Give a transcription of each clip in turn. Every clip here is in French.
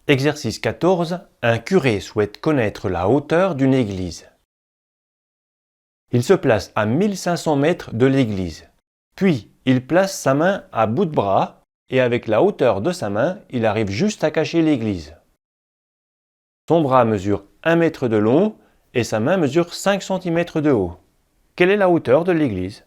Exercice 14. Un curé souhaite connaître la hauteur d'une église. Il se place à 1500 mètres de l'église. Puis, il place sa main à bout de bras et avec la hauteur de sa main, il arrive juste à cacher l'église. Son bras mesure 1 mètre de long et sa main mesure 5 cm de haut. Quelle est la hauteur de l'église?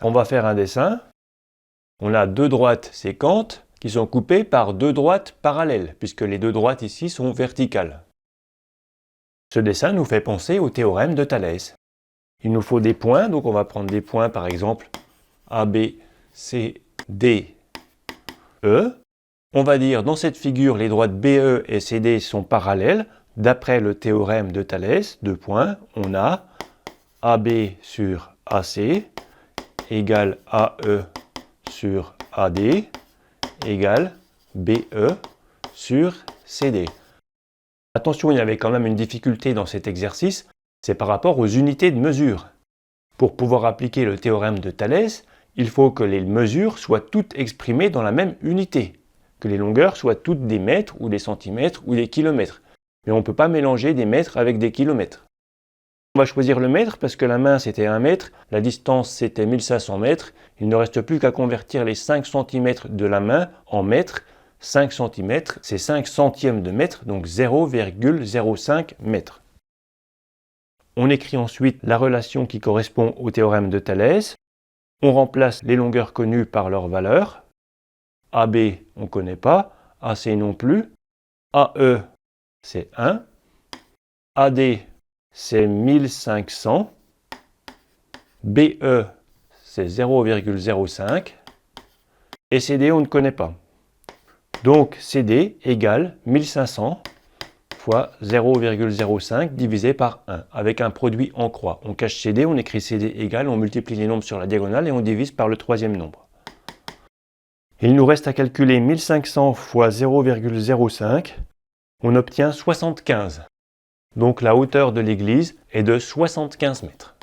On va faire un dessin. On a deux droites sécantes qui sont coupées par deux droites parallèles, puisque les deux droites ici sont verticales. Ce dessin nous fait penser au théorème de Thalès. Il nous faut des points, donc on va prendre des points par exemple A, B, C, D, E. On va dire dans cette figure les droites BE et CD sont parallèles. D'après le théorème de Thalès, deux points, on a AB sur AC égale AE sur AD égale BE sur CD. Attention, il y avait quand même une difficulté dans cet exercice, c'est par rapport aux unités de mesure. Pour pouvoir appliquer le théorème de Thalès, il faut que les mesures soient toutes exprimées dans la même unité, que les longueurs soient toutes des mètres ou des centimètres ou des kilomètres. Mais on ne peut pas mélanger des mètres avec des kilomètres. On va choisir le mètre parce que la main c'était 1 mètre, la distance c'était 1500 mètres. Il ne reste plus qu'à convertir les 5 cm de la main en mètres. 5 cm, c'est 5 centièmes de mètre, donc 0,05 mètres. On écrit ensuite la relation qui correspond au théorème de Thalès. On remplace les longueurs connues par leur valeur. AB, on ne connaît pas. AC non plus. AE, c'est 1. AD, c'est 1500. BE, c'est 0,05. Et CD, on ne connaît pas. Donc CD égale 1500 fois 0,05 divisé par 1, avec un produit en croix. On cache CD, on écrit CD égale, on multiplie les nombres sur la diagonale et on divise par le troisième nombre. Il nous reste à calculer 1500 fois 0,05. On obtient 75. Donc la hauteur de l'église est de 75 mètres.